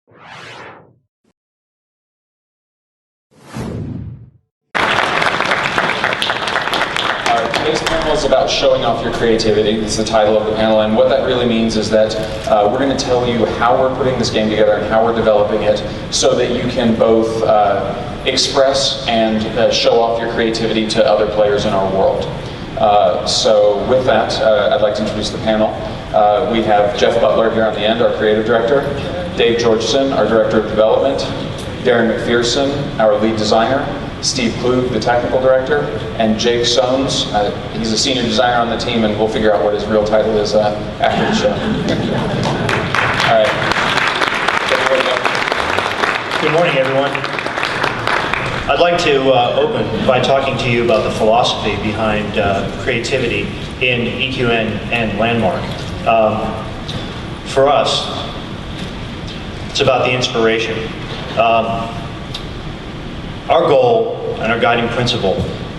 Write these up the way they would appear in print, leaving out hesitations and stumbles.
Today's panel is about showing off your creativity. It's the title of the panel, and what that really means is that we're going to tell you how we're putting this game together and how we're developing it so that you can both express and show off your creativity to other players in our world. So with that, I'd like to introduce the panel. We have Jeff Butler here on the end, our creative director, Dave Georgeson, our director of development, Darren McPherson, our lead designer, Steve Klug, the technical director, and Jake Soames. He's a senior designer on the team, and we'll figure out what his real title is after the show. All right. Good morning, everyone. I'd like to open by talking to you about the philosophy behind creativity in EQN and Landmark. For us, it's about the inspiration. Our goal and our guiding principle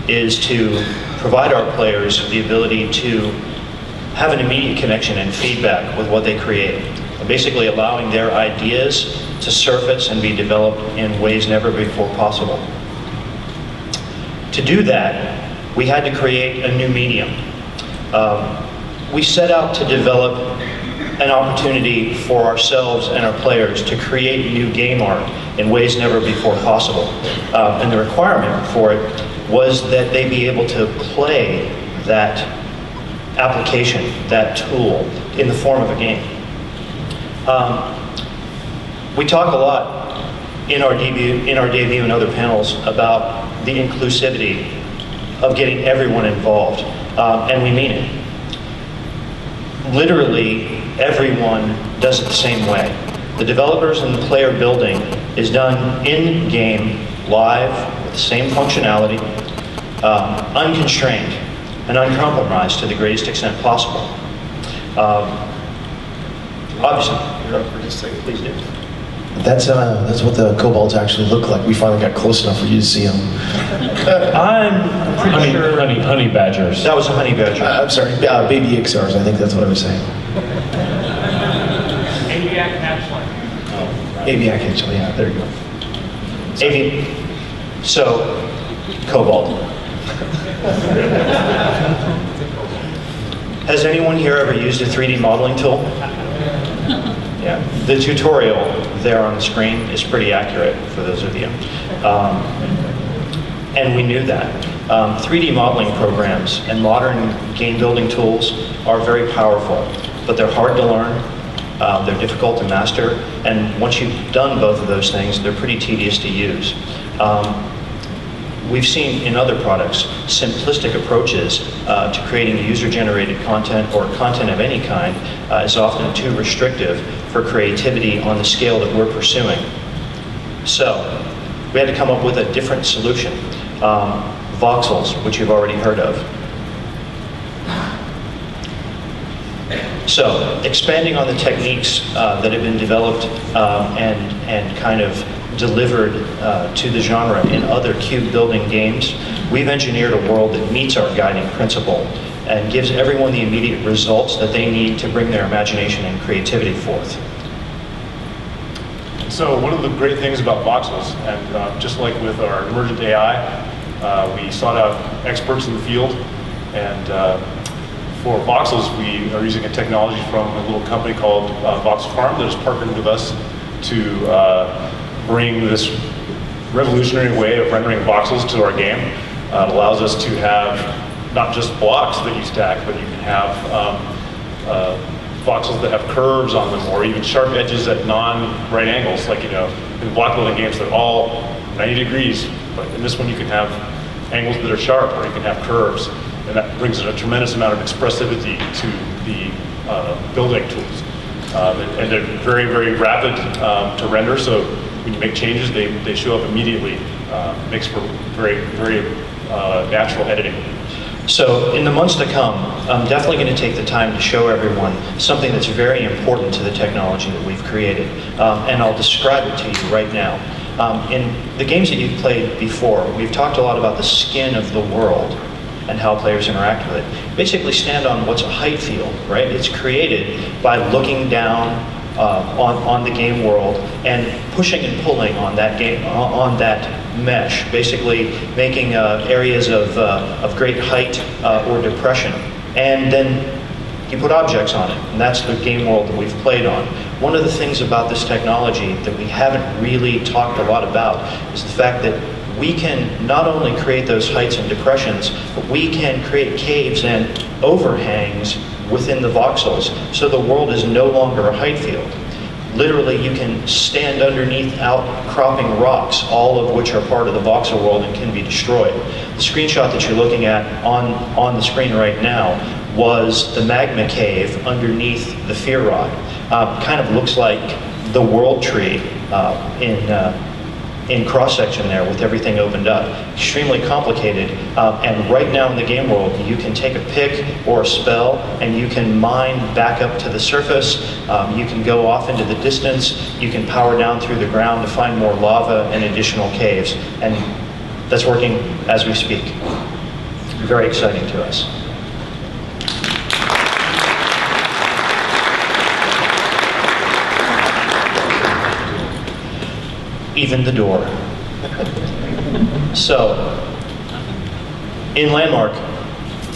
is to provide our players the ability to have an immediate connection and feedback with what they create, basically allowing their ideas to surface and be developed in ways never before possible. To do that, we had to create a new medium. We set out to develop an opportunity for ourselves and our players to create new game art in ways never before possible. And the requirement for it was that they be able to play that application, that tool, in the form of a game. We talk a lot in our debut and other panels about the inclusivity of getting everyone involved, and we mean it. Literally, everyone does it the same way. The developers and the player building is done in-game, live, with the same functionality, unconstrained and uncompromised to the greatest extent possible. Obviously, you're up for just a second, please do. That's what the kobolds actually look like. We finally got close enough for you to see them. I'm pretty sure... Honey badgers. That was a honey badger. I'm sorry, baby Ixars, I think that's what I was saying. Aviac hatchling. Aviac hatchling, yeah, there you go. So, kobold. Has anyone here ever used a 3D modeling tool? Yeah, the tutorial there on the screen is pretty accurate for those of you. And we knew that. 3D modeling programs and modern game building tools are very powerful, but they're hard to learn, they're difficult to master, and once you've done both of those things, they're pretty tedious to use. We've seen in other products simplistic approaches to creating user-generated content or content of any kind is often too restrictive for creativity on the scale that we're pursuing. So we had to come up with a different solution. Voxels, which you've already heard of. So expanding on the techniques that have been developed and kind of delivered to the genre in other cube building games, we've engineered a world that meets our guiding principle and gives everyone the immediate results that they need to bring their imagination and creativity forth. So one of the great things about Voxels, and just like with our emergent AI, we sought out experts in the field, and for Voxels we are using a technology from a little company called Voxel Farm that has partnered with us to bring this revolutionary way of rendering voxels to our game. It allows us to have not just blocks that you stack, but you can have voxels that have curves on them, or even sharp edges at non-right angles. Like, in block building games, they're all 90 degrees, but in this one you can have angles that are sharp, or you can have curves, and that brings in a tremendous amount of expressivity to the building tools. And they're very, very rapid to render, so when you make changes, they show up immediately. Makes for very, very natural editing. So in the months to come, I'm definitely going to take the time to show everyone something that's very important to the technology that we've created. And I'll describe it to you right now. In the games that you've played before, we've talked a lot about the skin of the world and how players interact with it. Basically stand on what's a height field, right? It's created by looking down on the game world and pushing and pulling on that on that mesh, basically making areas of great height or depression, and then you put objects on it, and that's the game world that we've played on. One of the things about this technology that we haven't really talked a lot about is the fact that we can not only create those heights and depressions, but we can create caves and overhangs within the voxels, so the world is no longer a height field. Literally, you can stand underneath outcropping rocks, all of which are part of the voxel world and can be destroyed. The screenshot that you're looking at on the screen right now was the magma cave underneath the fear rod. Kind of looks like the world tree in cross-section there with everything opened up. Extremely complicated, and right now in the game world you can take a pick or a spell and you can mine back up to the surface, you can go off into the distance, you can power down through the ground to find more lava and additional caves, and that's working as we speak. Very exciting to us. Even the door. So, in Landmark,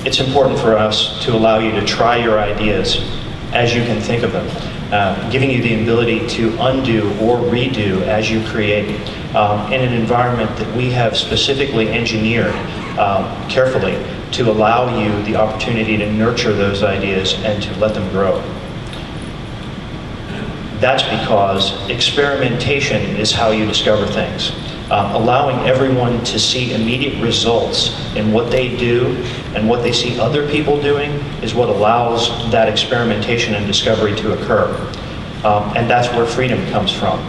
it's important for us to allow you to try your ideas as you can think of them, giving you the ability to undo or redo as you create in an environment that we have specifically engineered carefully to allow you the opportunity to nurture those ideas and to let them grow. That's because experimentation is how you discover things. Allowing everyone to see immediate results in what they do and what they see other people doing is what allows that experimentation and discovery to occur. And that's where freedom comes from.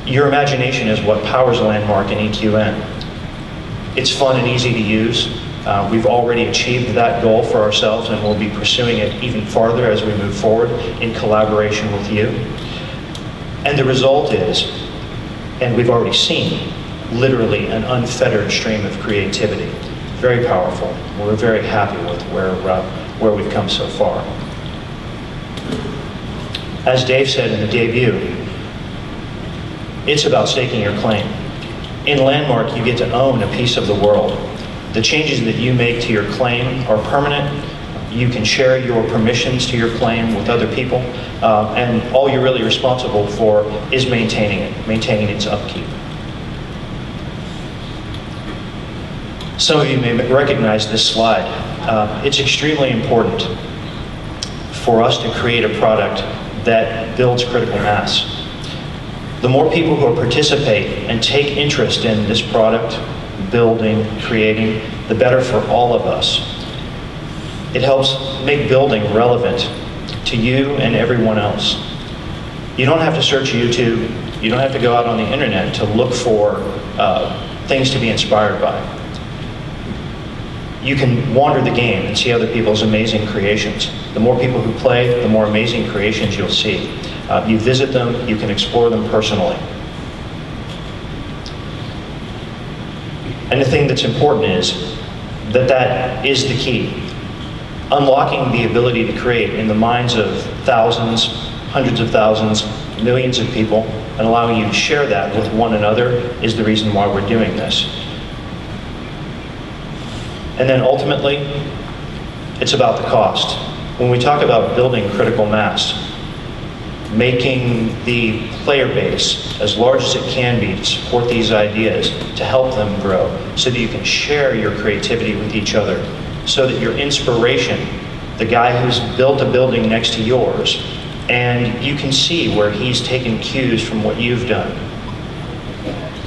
Your imagination is what powers Landmark and EQN. It's fun and easy to use. We've already achieved that goal for ourselves, and we'll be pursuing it even farther as we move forward in collaboration with you. And the result is, and we've already seen, literally an unfettered stream of creativity. Very powerful. We're very happy with where we've come so far. As Dave said in the debut, it's about staking your claim. In Landmark, you get to own a piece of the world. The changes that you make to your claim are permanent. You can share your permissions to your claim with other people, and all you're really responsible for is maintaining its upkeep. Some of you may recognize this slide. It's extremely important for us to create a product that builds critical mass. The more people who participate and take interest in this product, building, creating, the better for all of us. It helps make building relevant to you and everyone else. You don't have to search YouTube. You don't have to go out on the internet to look for things to be inspired by. You can wander the game and see other people's amazing creations. The more people who play, the more amazing creations you'll see. You visit them, you can explore them personally. And the thing that's important is that is the key. Unlocking the ability to create in the minds of thousands, hundreds of thousands, millions of people, and allowing you to share that with one another is the reason why we're doing this. And then ultimately, it's about the cost. When we talk about building critical mass, making the player base as large as it can be to support these ideas, to help them grow, so that you can share your creativity with each other, so that your inspiration, the guy who's built a building next to yours, and you can see where he's taken cues from what you've done.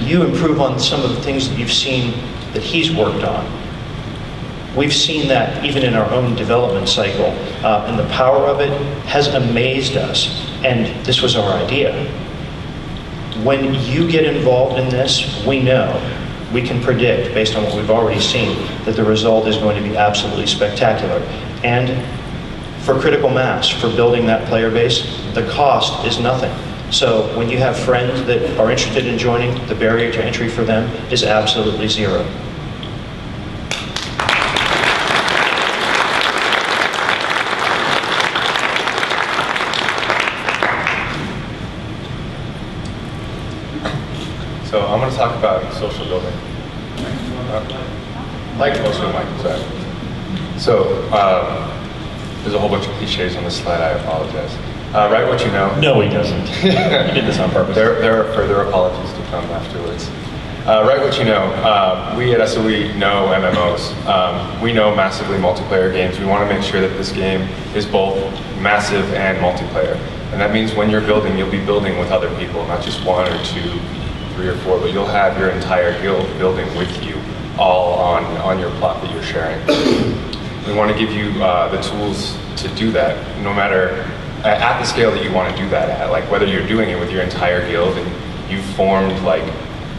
You improve on some of the things that you've seen that he's worked on. We've seen that even in our own development cycle, and the power of it has amazed us, and this was our idea. When you get involved in this, we know, we can predict, based on what we've already seen, that the result is going to be absolutely spectacular. And for critical mass, for building that player base, the cost is nothing. So when you have friends that are interested in joining, the barrier to entry for them is absolutely zero. So I'm going to talk about social building. Mike, closer to Mike, sorry. So there's a whole bunch of cliches on this slide, I apologize. Write what you know. No, he doesn't. He did this on purpose. There are further apologies to come afterwards. Write what you know. We at SOE know MMOs. We know massively multiplayer games. We want to make sure that this game is both massive and multiplayer. And that means when you're building, you'll be building with other people, not just one or two, three or four, but you'll have your entire guild building with you, all on your plot that you're sharing. We want to give you the tools to do that, no matter at the scale that you want to do that at. Like whether you're doing it with your entire guild and you've formed like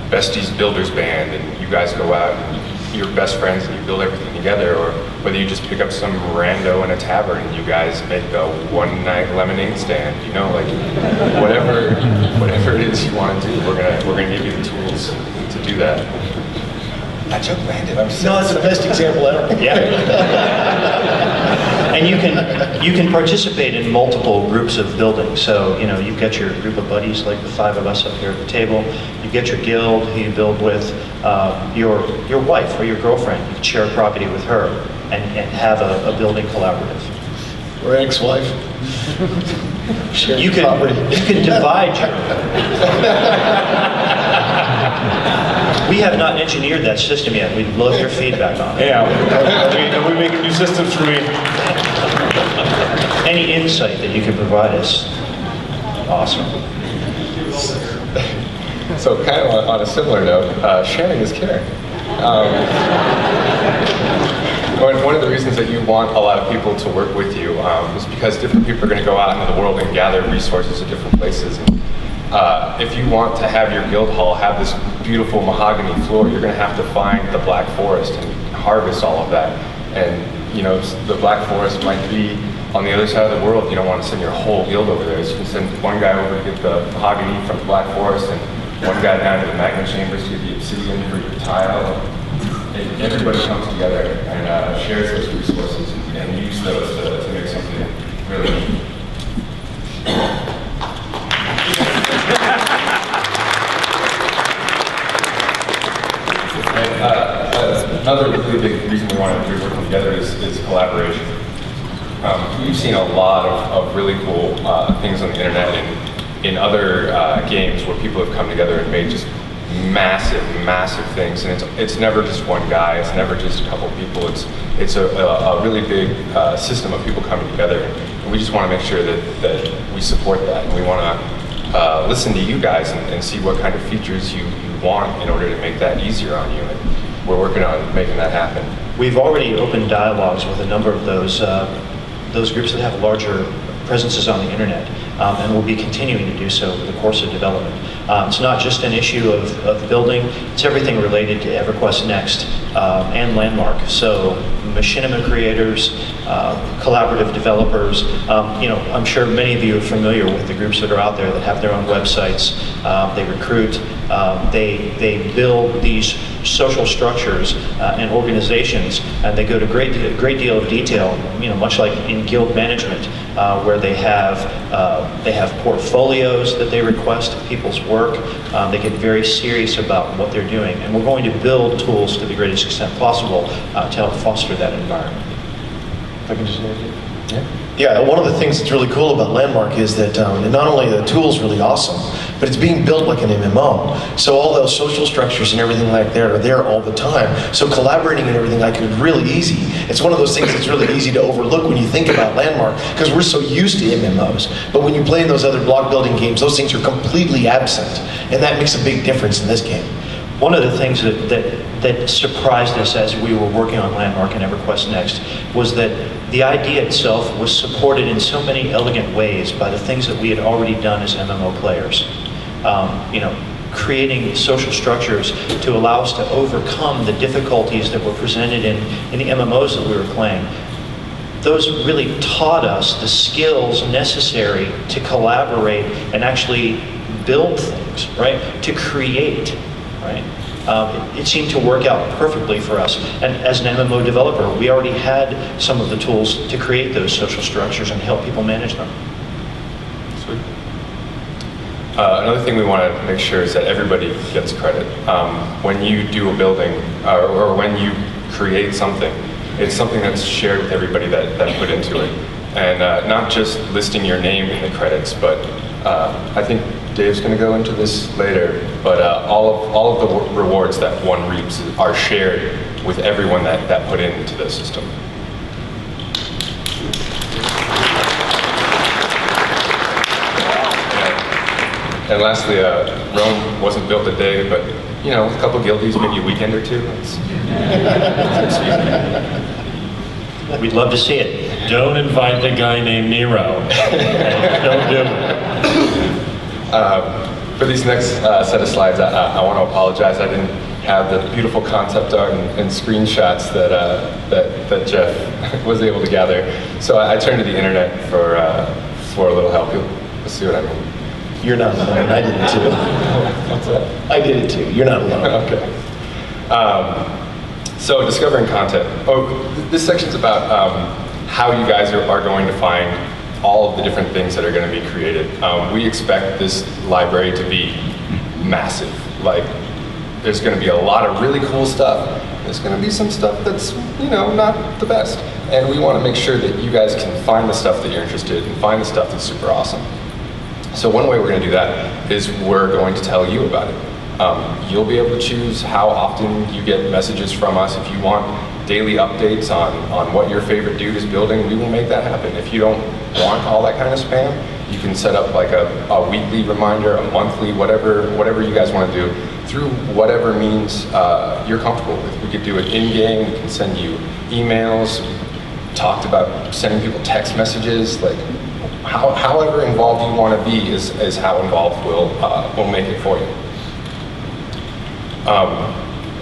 Besties Builders Band and you guys go out and you're best friends and you build everything together, or whether you just pick up some rando in a tavern and you guys make a one-night lemonade stand, you know, like whatever it is you want to do, we're gonna give you the tools to do that. That joke landed. I'm so No, it's the best example ever. Yeah. And you can participate in multiple groups of building. So, you know, you've got your group of buddies, like the 5 of us up here at the table. You get your guild, who you build with, your wife or your girlfriend. You can share a property with her and have a building collaborative. Or ex-wife. You can divide We have not engineered that system yet. We'd love your feedback on it. Yeah, we make new systems for me. Any insight that you can provide us, awesome. So kind of on a similar note, sharing is caring. One of the reasons that you want a lot of people to work with you is because different people are going to go out into the world and gather resources at different places. If you want to have your guild hall have this beautiful mahogany floor, you're going to have to find the black forest and harvest all of that. And you know, the black forest might be on the other side of the world. You don't want to send your whole guild over there. So you can send one guy over to get the mahogany from the black forest, and one guy down to the magma chambers to get the obsidian for your tile. And everybody comes together and shares those resources and use those to make something really neat. Another really big reason we want to be working together is collaboration. We've seen a lot of really cool things on the internet and in other games where people have come together and made just massive things, and it's never just one guy, it's never just a couple people, it's a really big system of people coming together, and we just want to make sure that we support that, and we want to listen to you guys and see what kind of features you want in order to make that easier on you, and we're working on making that happen. We've already opened dialogues with a number of those groups that have larger presences on the internet, and we'll be continuing to do so over the course of development. It's not just an issue of building, it's everything related to EverQuest Next and Landmark. So machinima creators, collaborative developers, you know, I'm sure many of you are familiar with the groups that are out there that have their own websites, they recruit, they build these social structures and organizations, and they go to a great deal of detail, you know, much like in guild management, where they have portfolios that they request of people's work. They get very serious about what they're doing, and we're going to build tools to the greatest extent possible to help foster that environment. If I can just Yeah, one of the things that's really cool about Landmark is that not only are the tools really awesome, but it's being built like an MMO. So all those social structures and everything like that are there all the time. So collaborating and everything like is really easy. It's one of those things that's really easy to overlook when you think about Landmark, because we're so used to MMOs. But when you play in those other block building games, those things are completely absent. And that makes a big difference in this game. One of the things that surprised us as we were working on Landmark and EverQuest Next was that the idea itself was supported in so many elegant ways by the things that we had already done as MMO players. You know, creating social structures to allow us to overcome the difficulties that were presented in the MMOs that we were playing. Those really taught us the skills necessary to collaborate and actually build things, right? To create. Right? It seemed to work out perfectly for us. And as an MMO developer, we already had some of the tools to create those social structures and help people manage them. Sweet. Another thing we want to make sure is that everybody gets credit. When you do a building, or when you create something, it's something that's shared with everybody that put into it. And not just listing your name in the credits, but I think Dave's going to go into this later, but all of the rewards that one reaps are shared with everyone that put into the system. And lastly, Rome wasn't built a day, but you know, a couple guildies, maybe a weekend or two. We'd love to see it. Don't invite the guy named Nero. Don't do it. For these next set of slides, I want to apologize. I didn't have the beautiful concept art and screenshots that Jeff was able to gather. So I turned to the internet for a little help. You'll see what I mean. You're not alone. I did it too. What's that? I did it too. You're not alone. Okay. So discovering content. This section's about how you guys are going to find all of the different things that are going to be created. We expect this library to be massive. Like, there's going to be a lot of really cool stuff. There's going to be some stuff that's, you know, not the best. And we want to make sure that you guys can find the stuff that you're interested in, find the stuff that's super awesome. So one way we're going to do that is we're going to tell you about it. You'll be able to choose how often you get messages from us. If you want daily updates on what your favorite dude is building, we will make that happen. If you don't want all that kind of spam, you can set up like a weekly reminder, a monthly, whatever you guys want to do, through whatever means you're comfortable with. We could do it in-game, we can send you emails, talked about sending people text messages, like however involved you want to be is how involved we'll make it for you.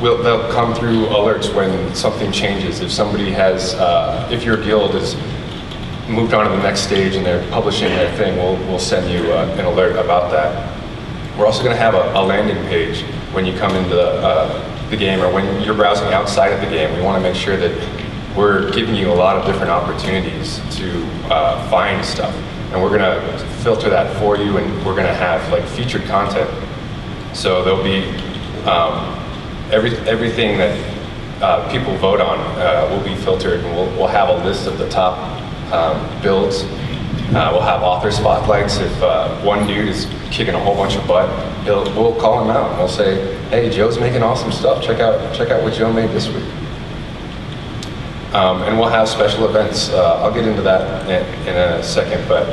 They'll come through alerts when something changes. If somebody has, if your guild has moved on to the next stage and they're publishing their thing, we'll send you an alert about that. We're also going to have a landing page when you come into the game, or when you're browsing outside of the game. We want to make sure that we're giving you a lot of different opportunities to find stuff. And we're going to filter that for you, and we're going to have like featured content. So there'll be everything that people vote on will be filtered, and we'll have a list of the top builds. We'll have author spotlights. If one dude is kicking a whole bunch of butt, we'll call him out and we'll say, "Hey, Joe's making awesome stuff. Check out what Joe made this week." And we'll have special events. I'll get into that in a second, but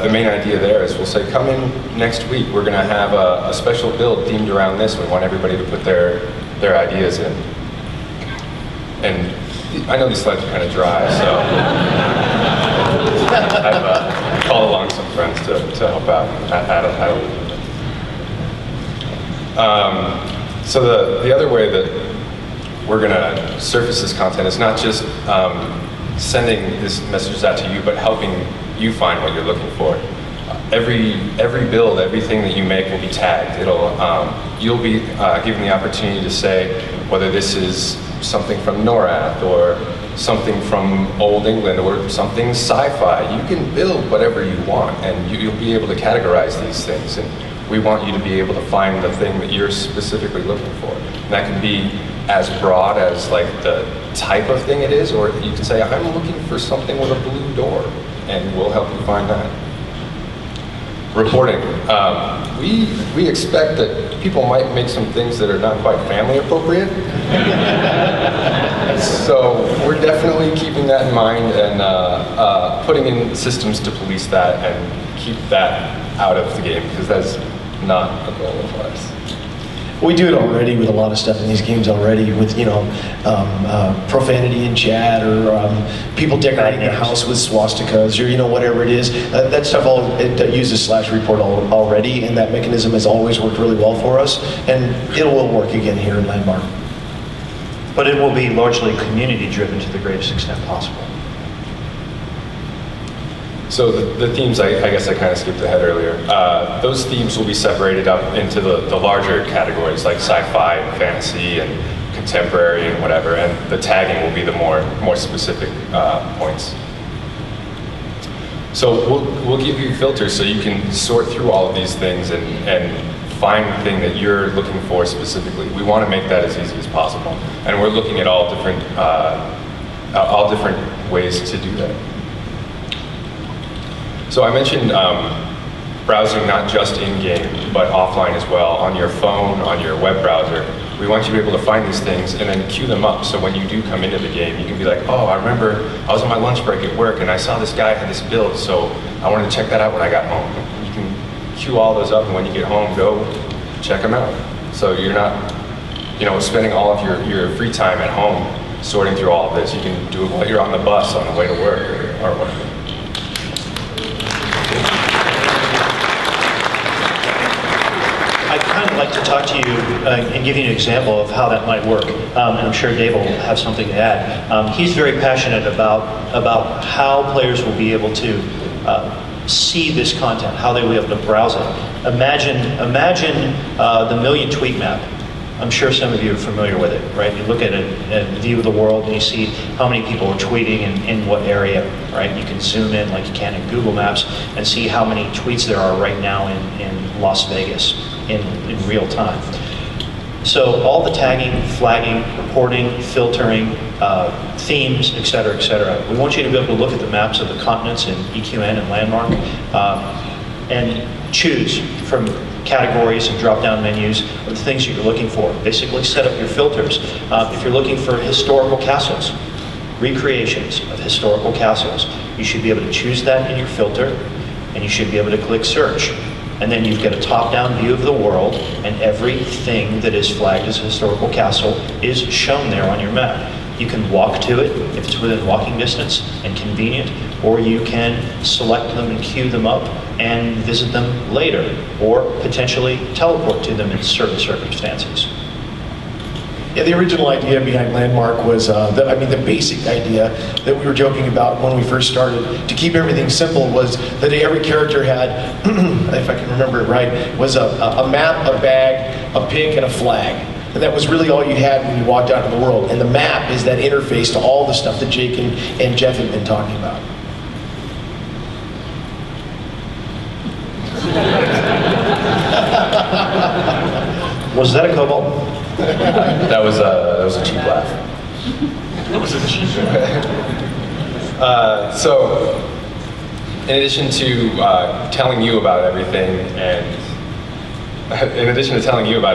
the main idea there is we'll say, come in next week. We're going to have a special build themed around this. We want everybody to put their ideas in. And I know these slides are kind of dry, so I've called along some friends to help out So the other way that we're going to surface this content is not just sending these messages out to you, but helping you find what you're looking for. Every build, everything that you make will be tagged. You'll be given the opportunity to say whether this is something from Norath or something from Old England or something sci-fi. You can build whatever you want, and you'll be able to categorize these things. And we want you to be able to find the thing that you're specifically looking for. And that can be as broad as like the type of thing it is, or you can say, I'm looking for something with a blue door, and we'll help you find that. Reporting. We expect that people might make some things that are not quite family appropriate. So we're definitely keeping that in mind and putting in systems to police that and keep that out of the game, because that's not a goal of ours. We do it already with a lot of stuff in these games already, with profanity in chat, or people decorating their house with swastikas, or whatever it is. That stuff it uses /report already, and that mechanism has always worked really well for us, and it will work again here in Landmark. But it will be largely community driven to the greatest extent possible. So the themes, I guess I kind of skipped ahead earlier. Those themes will be separated up into the larger categories like sci-fi and fantasy and contemporary and whatever, and the tagging will be the more specific points. So we'll give you filters so you can sort through all of these things and find the thing that you're looking for specifically. We want to make that as easy as possible, and we're looking at all different ways to do that. So I mentioned browsing not just in-game, but offline as well, on your phone, on your web browser. We want you to be able to find these things and then queue them up, so when you do come into the game, you can be like, oh, I remember I was on my lunch break at work and I saw this guy had this build, so I wanted to check that out when I got home. You can queue all those up, and when you get home, go check them out. So you're not, spending all of your free time at home sorting through all of this. You can do it while you're on the bus on the way to work or whatever. I'd kind of like to talk to you and give you an example of how that might work. And I'm sure Dave will have something to add. He's very passionate about how players will be able to see this content, how they will be able to browse it. Imagine the million tweet map. I'm sure some of you are familiar with it, right? You look at a view of the world and you see how many people are tweeting in what area, right? You can zoom in like you can in Google Maps and see how many tweets there are right now in Las Vegas in real time. So all the tagging, flagging, reporting, filtering, themes, et cetera, we want you to be able to look at the maps of the continents in EQN and Landmark and choose from categories and drop-down menus of the things that you're looking for. Basically set up your filters. If you're looking for historical castles, recreations of historical castles, you should be able to choose that in your filter, and you should be able to click search. And then you've got a top-down view of the world, and everything that is flagged as a historical castle is shown there on your map. You can walk to it if it's within walking distance and convenient, or you can select them and queue them up and visit them later, or potentially teleport to them in certain circumstances. Yeah, the original idea behind Landmark was, the basic idea that we were joking about when we first started, to keep everything simple, was that every character had, if I can remember it right, was a map, a bag, a pick, and a flag. And that was really all you had when you walked out into the world. And the map is that interface to all the stuff that Jake and Jeff have been talking about. Was that a cobalt? That was a cheap laugh. That was a cheap So, in addition to telling you about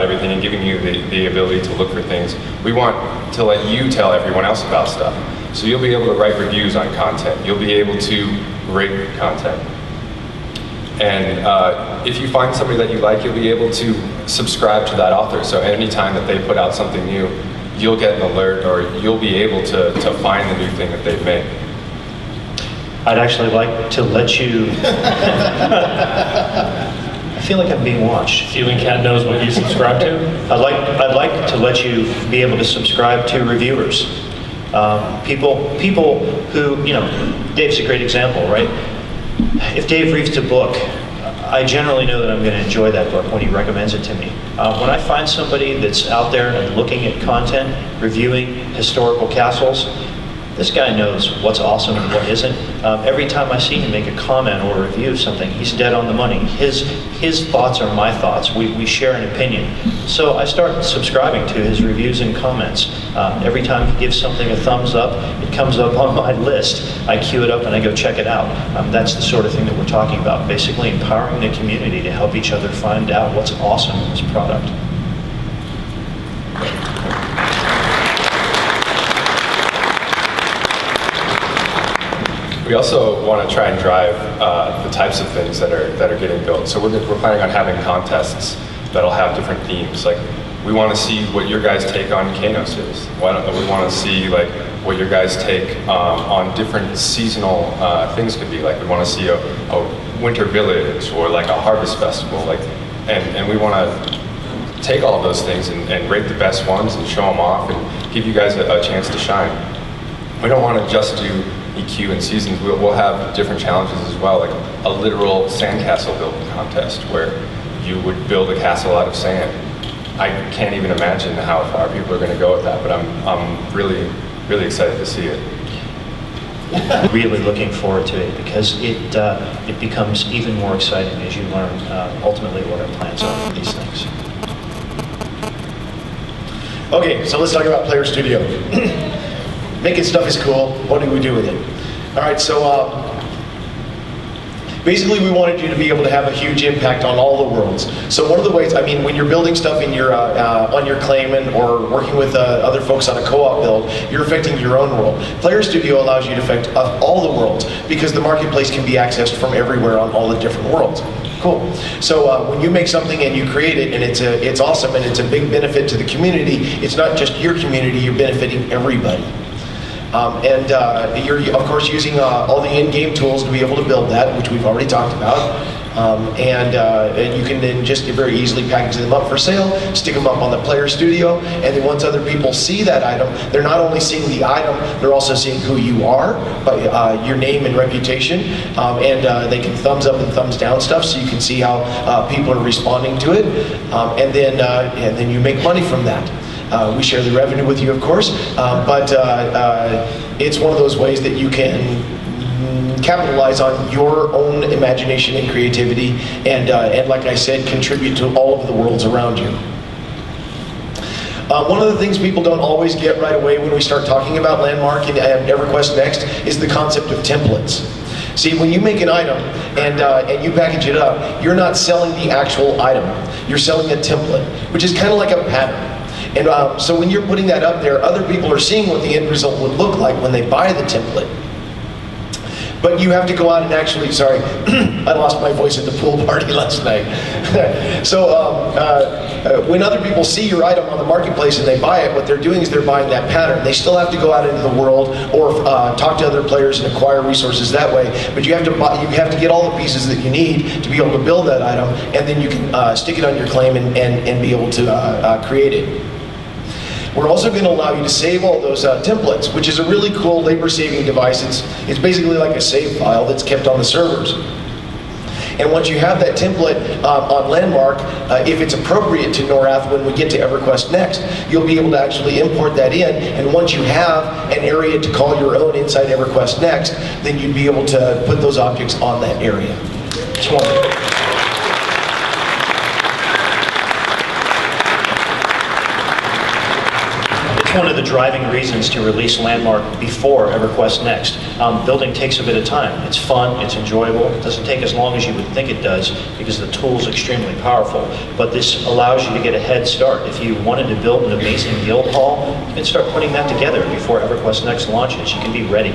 everything and giving you the ability to look for things, we want to let you tell everyone else about stuff. So you'll be able to write reviews on content. You'll be able to rate content. And if you find somebody that you like, you'll be able to subscribe to that author. So anytime that they put out something new, you'll get an alert, or you'll be able to find the new thing that they've made. I'd actually like to let you... I feel like I'm being watched. Ceiling Cat knows what you subscribe to? I'd like to let you be able to subscribe to reviewers. People who, Dave's a great example, right? If Dave reads a book, I generally know that I'm going to enjoy that book when he recommends it to me. When I find somebody that's out there and looking at content, reviewing historical castles, this guy knows what's awesome and what isn't. Every time I see him make a comment or a review of something, he's dead on the money. His thoughts are my thoughts. We share an opinion. So I start subscribing to his reviews and comments. Every time he gives something a thumbs up, it comes up on my list. I queue it up and I go check it out. That's the sort of thing that we're talking about, basically empowering the community to help each other find out what's awesome in this product. We also want to try and drive the types of things that are getting built. So we're planning on having contests that'll have different themes. Like, we want to see what your guys' take on Kanos is. We want to see what your guys' take on different seasonal things could be. Like, we want to see a winter village or like a harvest festival. And we want to take all of those things and rate the best ones and show them off and give you guys a chance to shine. We don't want to just do EQ and seasons. We'll have different challenges as well, like a literal sandcastle building contest where you would build a castle out of sand. I can't even imagine how far people are going to go with that, but I'm really, really excited to see it. Really looking forward to it because it becomes even more exciting as you learn ultimately what our plans are for these things. Okay, so let's talk about Player Studio. Making stuff is cool. What do we do with it? All right, so basically we wanted you to be able to have a huge impact on all the worlds. So one of the ways, I mean, when you're building stuff in your, on your Clayman or working with other folks on a co-op build, you're affecting your own world. Player Studio allows you to affect all the worlds because the marketplace can be accessed from everywhere on all the different worlds. Cool. So when you make something and you create it and it's awesome and it's a big benefit to the community, it's not just your community, you're benefiting everybody. You're of course using all the in-game tools to be able to build that, which we've already talked about. And you can then just very easily package them up for sale, stick them up on the Player Studio, and then once other people see that item, they're not only seeing the item, they're also seeing who you are, by your name and reputation, and they can thumbs up and thumbs down stuff, so you can see how people are responding to it, and then you make money from that. We share the revenue with you, of course, but it's one of those ways that you can capitalize on your own imagination and creativity, and like I said, contribute to all of the worlds around you. One of the things people don't always get right away when we start talking about Landmark and EverQuest Next is the concept of templates. See, when you make an item and you package it up, you're not selling the actual item. You're selling a template, which is kind of like a pattern. And so when you're putting that up there, other people are seeing what the end result would look like when they buy the template. But you have to go out and actually, sorry, I lost my voice at the pool party last night. So when other people see your item on the marketplace and they buy it, what they're doing is they're buying that pattern. They still have to go out into the world or talk to other players and acquire resources that way. But you have to get all the pieces that you need to be able to build that item, and then you can stick it on your claim and be able to create it. We're also going to allow you to save all those templates, which is a really cool labor-saving device. It's basically like a save file that's kept on the servers. And once you have that template on Landmark, if it's appropriate to Norath when we get to EverQuest Next, you'll be able to actually import that in. And once you have an area to call your own inside EverQuest Next, then you'd be able to put those objects on that area. It's wonderful. One of the driving reasons to release Landmark before EverQuest Next. Building takes a bit of time. It's fun, it's enjoyable. It doesn't take as long as you would think it does because the tool's extremely powerful. But this allows you to get a head start. If you wanted to build an amazing guild hall, you can start putting that together before EverQuest Next launches. You can be ready.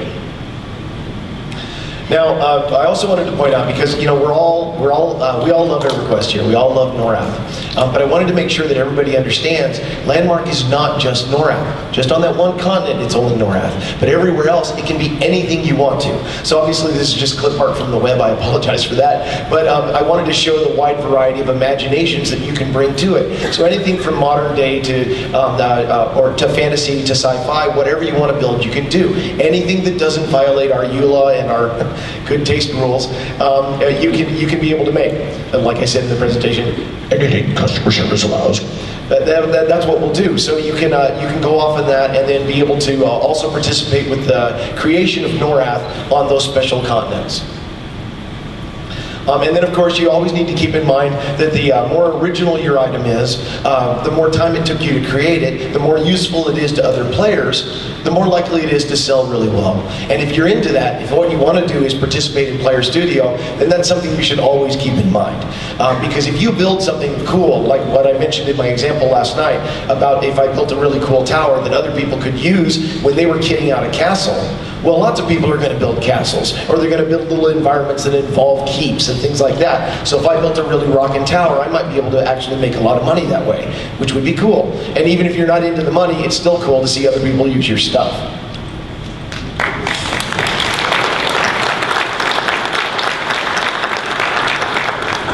Now, I also wanted to point out, because we all love EverQuest here. We all love Norath. But I wanted to make sure that everybody understands Landmark is not just Norath. Just on that one continent, it's only Norath. But everywhere else, it can be anything you want to. So obviously, this is just clip art from the web. I apologize for that. But I wanted to show the wide variety of imaginations that you can bring to it. So anything from modern day to or to fantasy to sci-fi, whatever you want to build, you can do. Anything that doesn't violate our EULA and our good taste rules, you can be able to make. And like I said in the presentation, anything customer service allows. That's what we'll do. So you can go off of that and then be able to also participate with the creation of Norath on those special continents. And then, of course, you always need to keep in mind that the more original your item is, the more time it took you to create it, the more useful it is to other players, the more likely it is to sell really well. And if you're into that, if what you want to do is participate in Player Studio, then that's something you should always keep in mind. Because if you build something cool, like what I mentioned in my example last night, about if I built a really cool tower that other people could use when they were kitting out a castle, well, lots of people are going to build castles, or they're going to build little environments that involve keeps and things like that. So if I built a really rockin' tower, I might be able to actually make a lot of money that way, which would be cool. And even if you're not into the money, it's still cool to see other people use your stuff.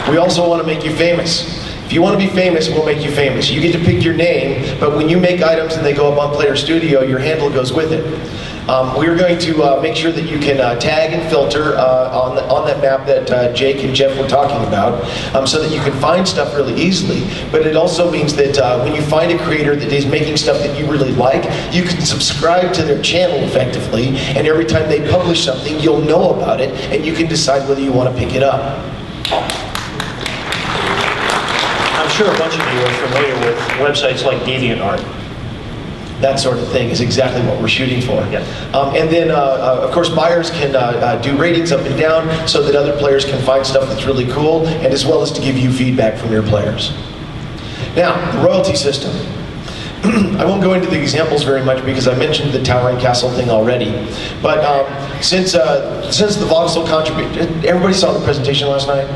We also want to make you famous. If you want to be famous, we'll make you famous. You get to pick your name, but when you make items and they go up on Player Studio, your handle goes with it. We're going to make sure that you can tag and filter on that map that Jake and Jeff were talking about, so that you can find stuff really easily. But it also means that when you find a creator that is making stuff that you really like, you can subscribe to their channel effectively, and every time they publish something, you'll know about it, and you can decide whether you want to pick it up. I'm sure a bunch of you are familiar with websites like DeviantArt. That sort of thing is exactly what we're shooting for. Yeah. And then, of course, buyers can do ratings up and down so that other players can find stuff that's really cool, and as well as to give you feedback from your players. Now, the royalty system. I won't go into the examples very much because I mentioned the tower and castle thing already. But since the Voxel contribution, everybody saw the presentation last night?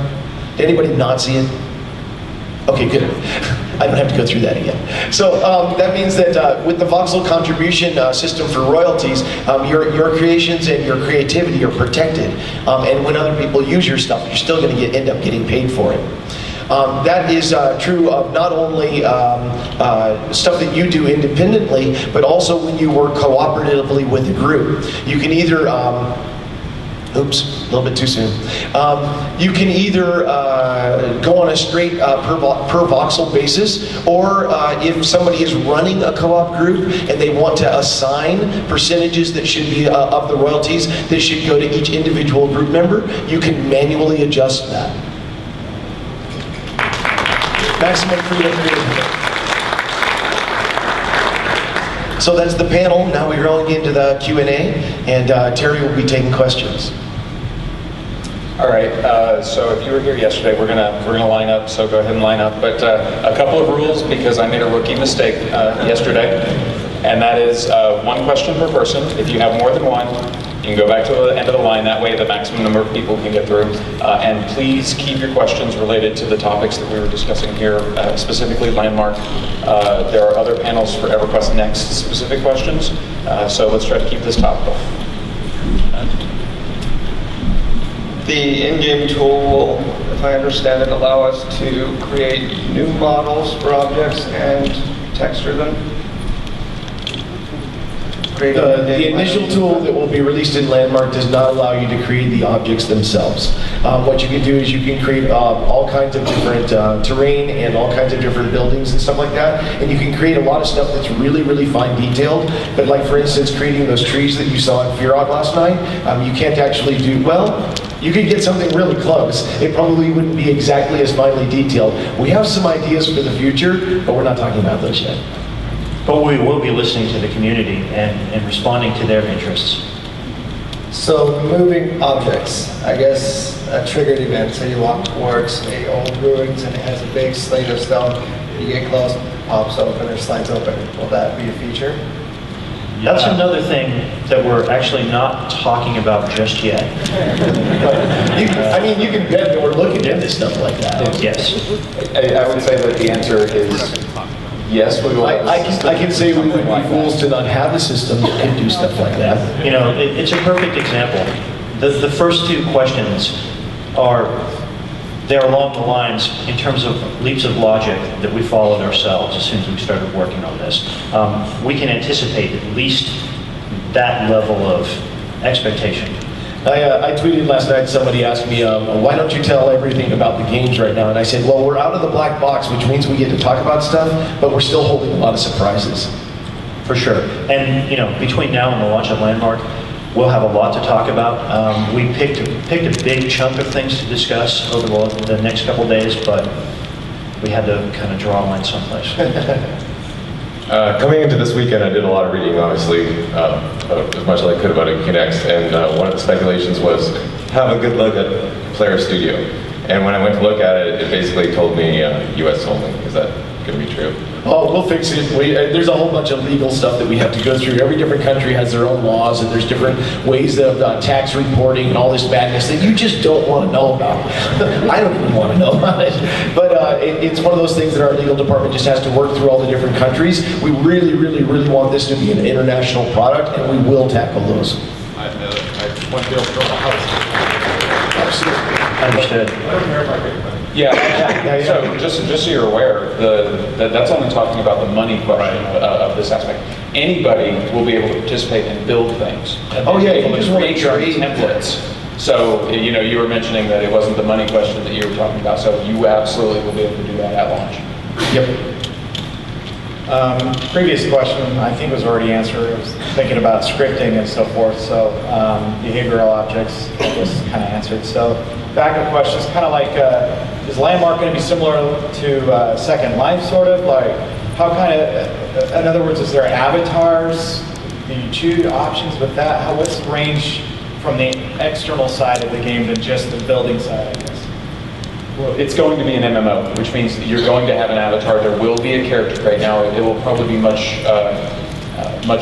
Did anybody not see it? Okay, good. I don't have to go through that again. So that means that with the Voxel contribution system for royalties, your creations and your creativity are protected. And when other people use your stuff, you're still going to end up getting paid for it. That is true of not only stuff that you do independently, but also when you work cooperatively with a group. You can either, oops, a little bit too soon. You can either go on a straight per voxel basis, or if somebody is running a co-op group and they want to assign percentages that should be of the royalties that should go to each individual group member, you can manually adjust that. Maximum freedom. So that's the panel. Now we're going into the Q&A, and Terry will be taking questions. All right. So if you were here yesterday, we're gonna line up. So go ahead and line up. But a couple of rules, because I made a rookie mistake yesterday, and that is one question per person. If you have more than one, you can go back to the end of the line. That way, the maximum number of people can get through. And please keep your questions related to the topics that we were discussing here, specifically Landmark. There are other panels for EverQuest Next specific questions. So let's try to keep this topical. The in-game tool will, if I understand it, allow us to create new models for objects and texture them. The initial tool that will be released in Landmark does not allow you to create the objects themselves. What you can do is you can create all kinds of different terrain and all kinds of different buildings and stuff like that, and you can create a lot of stuff that's really, really fine detailed. But like, for instance, creating those trees that you saw in Fearog last night, you can't actually do, well, you could get something really close. It probably wouldn't be exactly as finely detailed. We have some ideas for the future, but we're not talking about those yet. But we will be listening to the community and responding to their interests. So moving objects, I guess a triggered event. So you walk towards a old ruins and it has a big slate of stone. You get close, pops open or slides open. Will that be a feature? That's another thing that we're actually not talking about just yet. I mean, you can bet that we're looking into stuff like that. Yes. I would say that the answer is yes, we will. I can say we would be fools to not have a system that can do stuff like that. You know, it's a perfect example. The first two questions they're along the lines in terms of leaps of logic that we followed ourselves as soon as we started working on this. We can anticipate at least that level of expectation. I tweeted last night, somebody asked me, why don't you tell everything about the games right now? And I said, well, we're out of the black box, which means we get to talk about stuff, but we're still holding a lot of surprises. For sure. And, you know, between now and the launch of Landmark, we'll have a lot to talk about. We picked a big chunk of things to discuss over the next couple days, but we had to kind of draw a line someplace. Coming into this weekend, I did a lot of reading, obviously, as much as I could about EQN, and one of the speculations was have a good look at Player Studio. And when I went to look at it, it basically told me US only. Is that going to be true? Oh, we'll fix it. There's a whole bunch of legal stuff that we have to go through. Every different country has their own laws, and there's different ways of tax reporting and all this badness that you just don't want to know about. I don't even want to know about it. But it's one of those things that our legal department just has to work through all the different countries. We really, really, really want this to be an international product, and we will tackle those. I want to be able to build a house. Absolutely. Understood. Yeah. So just so you're aware, that's only talking about the money question of this aspect. Anybody will be able to participate in build things. Oh, yeah, you Able to just wanna create your own trade. templates. So, you were mentioning that it wasn't the money question that you were talking about, so you absolutely will be able to do that at launch. Yep. Previous question, I think, was already answered. I was thinking about scripting and so forth, so behavioral objects, I guess, kind of answered. So backup question is kind of like, is Landmark going to be similar to Second Life, sort of? Like, how kind of, in other words, is there avatars? Do you choose options with that? What's the range from the external side of the game than just the building side, I guess? Well, it's going to be an MMO, which means that you're going to have an avatar. There will be a character trait. Now, it will probably be much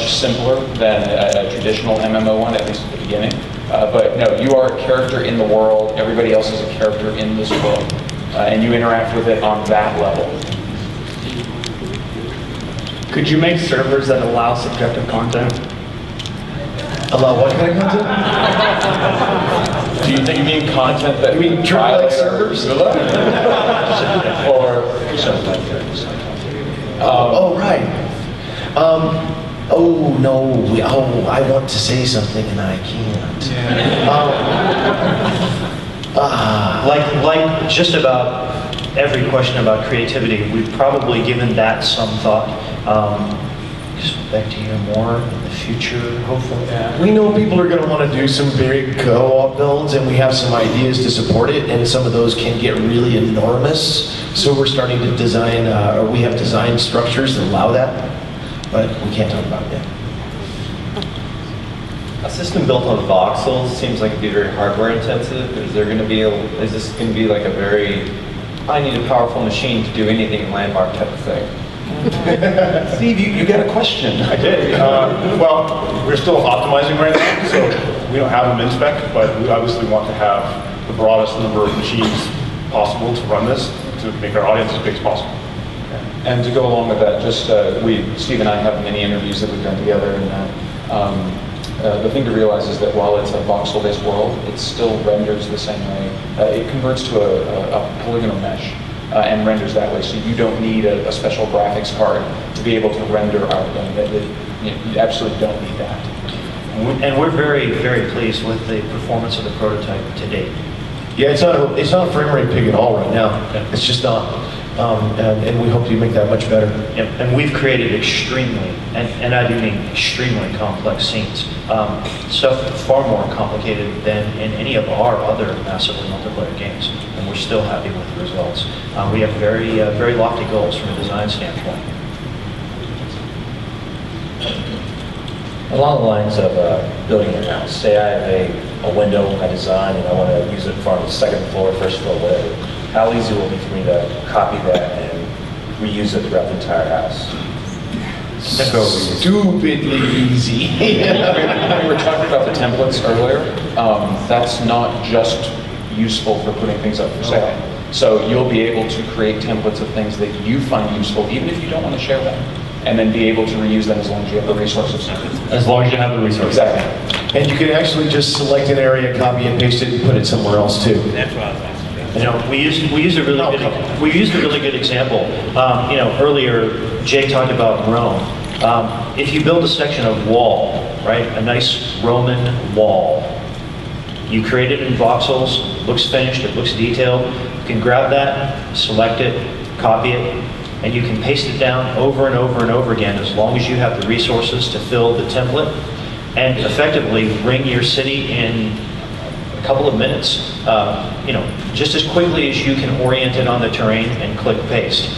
simpler than a traditional MMO one, at least at the beginning. But no, you are a character in the world. Everybody else is a character in this world. And you interact with it on that level. Could you make servers that allow subjective content? Allow what kind of content? Do you think you mean content that You mean violate triple-X servers? Or Oh, right. Oh, no. I want to say something and I can't. Like just about every question about creativity, we've probably given that some thought. Expect to hear more in the future, hopefully. We know people are going to want to do some big co-op builds, and we have some ideas to support it, and some of those can get really enormous. So we're starting to design, or we have design structures that allow that, but we can't talk about it yet. A system built on voxels seems like it'd be very hardware intensive. Is this going to be like a very, I need a powerful machine to do anything in Landmark type of thing? Steve, you got a question. I did. Well, we're still optimizing right now, so we don't have them in spec, but we obviously want to have the broadest number of machines possible to run this to make our audience as big as possible. And to go along with that, just Steve and I have many interviews that we've done together, and the thing to realize is that while it's a voxel-based world, it still renders the same way. It converts to a polygonal mesh. And renders that way, so you don't need a special graphics card to be able to render our game. You absolutely don't need that. And we're very, very pleased with the performance of the prototype to date. Yeah, it's not a frame rate pig at all right now. It's just not. And we hope to make that much better. Yep. And we've created extremely, and I do mean extremely complex scenes. Stuff far more complicated than in any of our other massively multiplayer games. And we're still happy with the results. We have very, very lofty goals from a design standpoint. Along the lines of building your house, say I have a window I design and I want to use it for the second floor, first floor, whatever. How easy will it be for me to copy that and reuse it throughout the entire house? So stupidly easy. We were talking about the templates earlier. That's not just useful for putting things up for sale. So you'll be able to create templates of things that you find useful, even if you don't want to share them, and then be able to reuse them as long as you have the resources. As long as you have the resources. Exactly. And you can actually just select an area, copy and paste it, and put it somewhere else too. That's what I was asking. We used a really good example. Earlier Jay talked about Rome. If you build a section of wall, right, a nice Roman wall, you create it in voxels, looks finished, it looks detailed. You can grab that, select it, copy it, and you can paste it down over and over and over again as long as you have the resources to fill the template, and effectively bring your city in a couple of minutes. Just as quickly as you can orient it on the terrain and click paste.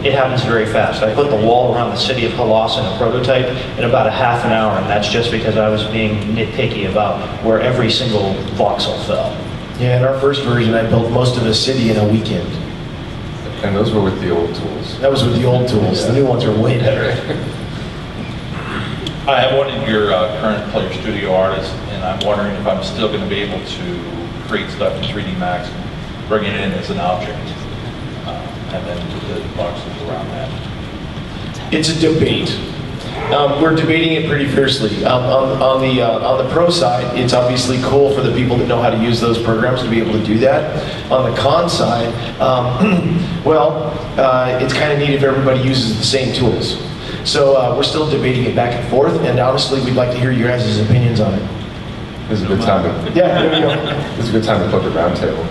It happens very fast. I put the wall around the city of Halas in a prototype in about a half an hour, and that's just because I was being nitpicky about where every single voxel fell. Yeah, in our first version, I built most of the city in a weekend. And those were with the old tools. That was with the old tools. The new ones are way better. Hi, I'm one of your current Player Studio artists, and I'm wondering if I'm still going to be able to create stuff in 3D Max, bring it in as an object, and then put the boxes around that. It's a debate. We're debating it pretty fiercely. On the pro side, it's obviously cool for the people that know how to use those programs to be able to do that. On the con side, it's kind of neat if everybody uses the same tools. So we're still debating it back and forth, and honestly, we'd like to hear your guys' opinions on it. This is a good time to. Yeah, there we go. This is a good time to plug the roundtable.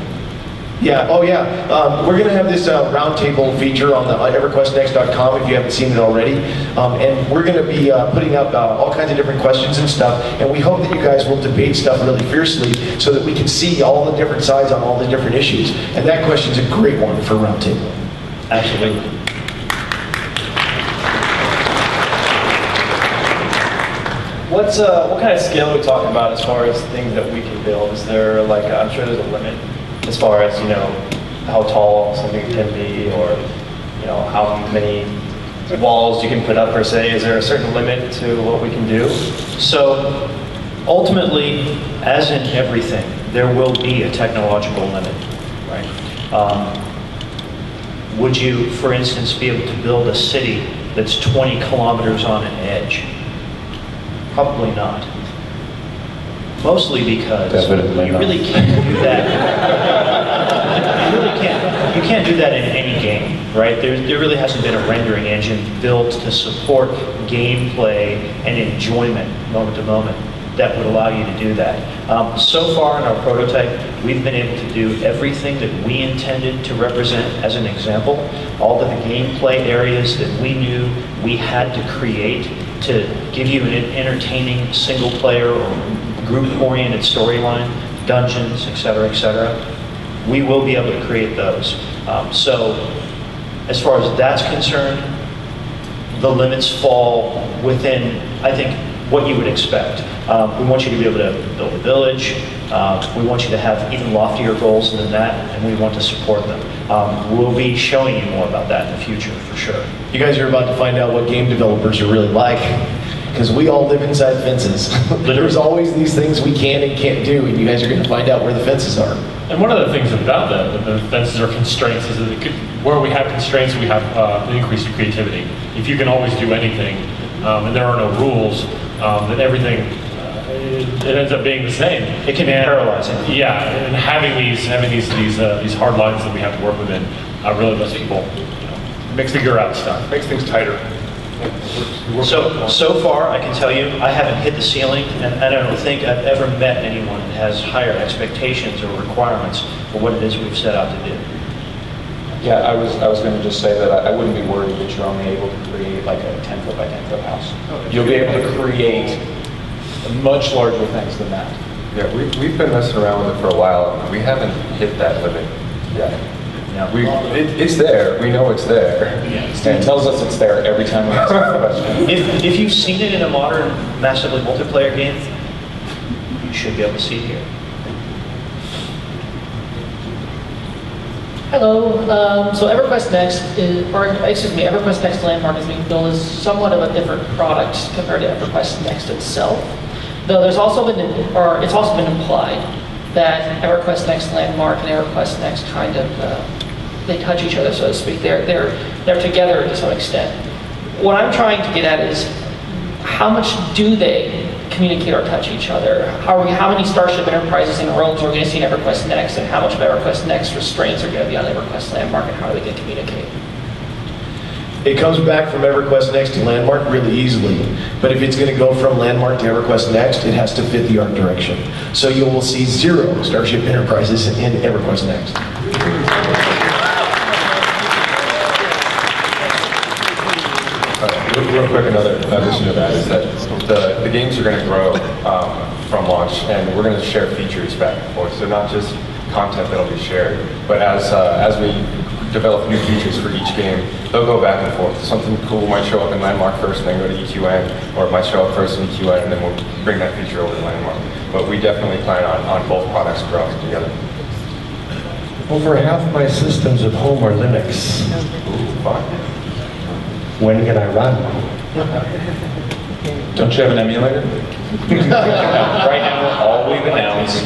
Yeah, oh yeah. We're going to have this roundtable feature on the EverQuestNext.com if you haven't seen it already. And we're going to be putting up all kinds of different questions and stuff. And we hope that you guys will debate stuff really fiercely so that we can see all the different sides on all the different issues. And that question's a great one for roundtable. Absolutely. What kind of scale are we talking about as far as things that we can build? Is there like, I'm sure there's a limit as far as, how tall something can be, or, how many walls you can put up per se. Is there a certain limit to what we can do? So ultimately, as in everything, there will be a technological limit, right? Would you, for instance, be able to build a city that's 20 kilometers on an edge? Probably not. Mostly because you really can't do that. You really can't. You can't do that in any game, right? There really hasn't been a rendering engine built to support gameplay and enjoyment moment to moment that would allow you to do that. So far in our prototype, we've been able to do everything that we intended to represent as an example. All of the gameplay areas that we knew we had to create to give you an entertaining single player or group-oriented storyline, dungeons, etc., etc. We will be able to create those. So as far as that's concerned, the limits fall within, I think, what you would expect. We want you to be able to build a village. We want you to have even loftier goals than that, and we want to support them. We'll be showing you more about that in the future, for sure. You guys are about to find out what game developers are really like, because we all live inside fences. There's always these things we can and can't do, and you guys are going to find out where the fences are. And one of the things about the fences or constraints is that where we have constraints, we have an increase in creativity. If you can always do anything, and there are no rules, then everything it ends up being the same. It can be paralyzing. Yeah, and having these hard lines that we have to work within really lets people figure out stuff. Makes things tighter. So far, I can tell you, I haven't hit the ceiling, and I don't think I've ever met anyone that has higher expectations or requirements for what it is we've set out to do. Yeah, I was going to just say that I wouldn't be worried that you're only able to create like a 10-foot by 10-foot house. You'll be able to create much larger things than that. Yeah, we've been messing around with it for a while, and we haven't hit that limit yet. Yeah. It's there. We know it's there. Stan tells us it's there every time we ask a question. If you've seen it in a modern, massively multiplayer game, you should be able to see it here. Hello. So EverQuest Next EverQuest Next Landmark is being built as somewhat of a different product compared to EverQuest Next itself. Though it's also been implied that EverQuest Next Landmark and EverQuest Next kind of they touch each other, so to speak. They're together to some extent. What I'm trying to get at is how much do they communicate or touch each other? How many Starship Enterprises and roles are we going to see in EverQuest Next, and how much of EverQuest Next restraints are going to be on EverQuest Landmark, and how are they going to communicate? It comes back from EverQuest Next to Landmark really easily, but if it's going to go from Landmark to EverQuest Next, it has to fit the art direction. So you will see 0 Starship Enterprises in EverQuest Next. Real quick, another addition to that is that the games are going to grow from launch, and we're going to share features back and forth. So not just content that'll be shared, but as we develop new features for each game, they'll go back and forth. Something cool might show up in Landmark first and then go to EQN, or it might show up first in EQN and then we'll bring that feature over to Landmark. But we definitely plan on both products growing together. Over half my systems at home are Linux. Ooh, fun. When can I run? Don't you have an emulator? Right now, all we've announced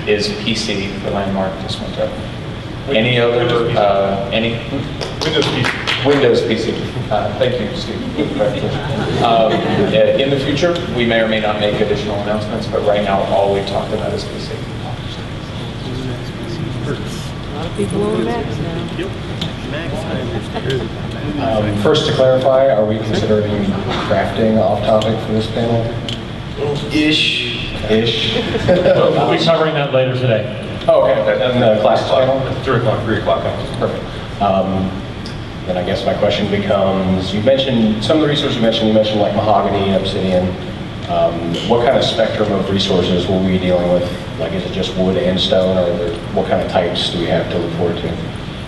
is PC for Landmark this winter. Any other, any? Windows PC. Windows PC. Thank you, Steve. Good clarification. In the future, we may or may not make additional announcements, but right now, all we've talked about is PC. A lot of people own Macs now. First, to clarify, are we considering crafting off topic for this panel? Ish. We'll be covering that later today. Oh, okay. And the classics panel? 3 o'clock. Perfect. Then I guess my question becomes, you mentioned, some of the resources you mentioned like mahogany, obsidian. What kind of spectrum of resources will we be dealing with? Like, is it just wood and stone, or what kind of types do we have to look forward to?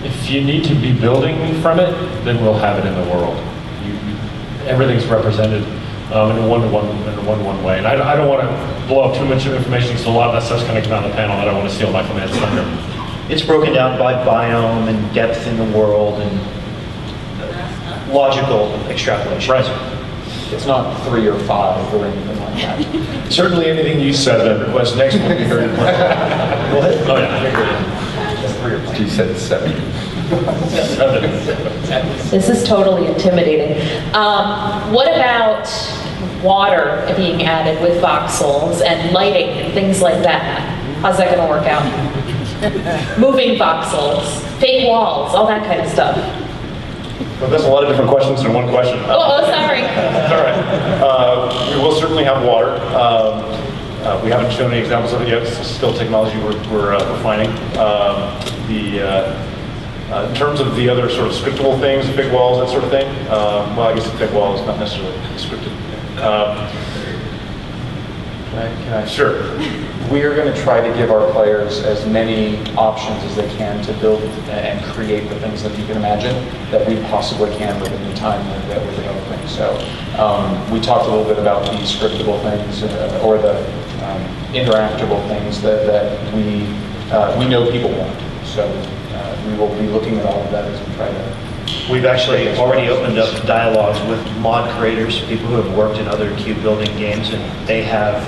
If you need to be building from it, then we'll have it in the world. Everything's represented in a one-to-one way. And I don't want to blow up too much information, because a lot of that stuff's going to come out on the panel. I don't want to steal my command's thunder. It's broken down by biome and depth in the world and logical extrapolation. Right. It's not 3 or 5 or anything like that. Certainly anything you said that request next will be very important. Go ahead. Oh, yeah. She said 7. This is totally intimidating. What about water being added with voxels and lighting and things like that? How's that going to work out? Moving voxels, fake walls, all that kind of stuff. Well, that's a lot of different questions in one question. Oh, sorry. It's all right. We will certainly have water. We haven't shown any examples of it yet. It's still technology we're refining. In terms of the other sort of scriptable things, fig walls, that sort of thing, well, I guess the fig wall is not necessarily scripted. Can I? Sure. We are going to try to give our players as many options as they can to build and create the things that you can imagine that we possibly can within the time that we're developing. So we talked a little bit about the scriptable things or the interactable things that we know people want. So we will be looking at all of that as we try to. We've actually already opened up dialogues with mod creators, people who have worked in other cube building games, and they have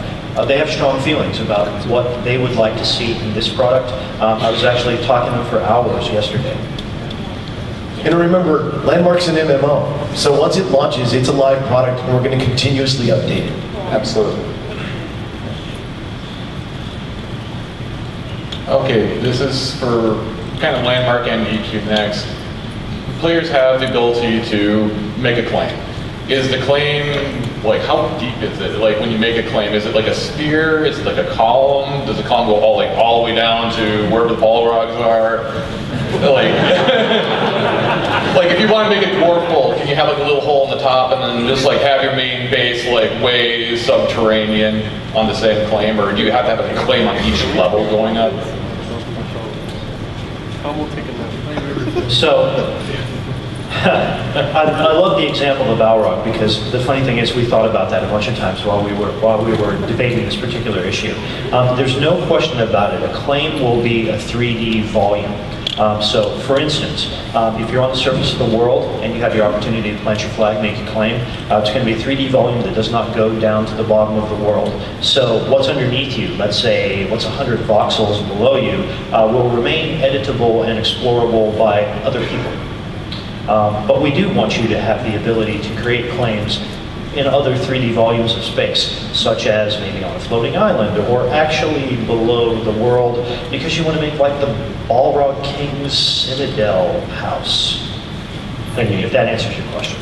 strong feelings about what they would like to see in this product. I was actually talking to them for hours yesterday. And remember, Landmark's an MMO, so once it launches, it's a live product, and we're going to continuously update it. Absolutely. Okay, this is for kind of Landmark and EQ next. Players have the ability to make a claim. Is the claim, like, how deep is it? Like, when you make a claim, is it like a sphere? Is it like a column? Does the column go all the way down to wherever the ball rods are? Like, like if you want to make it dwarfable, can you have like a little hole in the top and then just like have your main base like way subterranean on the same claim, or do you have to have a claim on each level going up? So, I love the example of Balrog, because the funny thing is we thought about that a bunch of times while we were debating this particular issue. There's no question about it. A claim will be a 3D volume. So, for instance, if you're on the surface of the world and you have your opportunity to plant your flag, make a claim, it's going to be a 3D volume that does not go down to the bottom of the world. So what's underneath you, let's say what's 100 voxels below you, will remain editable and explorable by other people. But we do want you to have the ability to create claims in other 3D volumes of space, such as maybe on a floating island or actually below the world, because you want to make like the Balrog King's Citadel house. If that answers your question.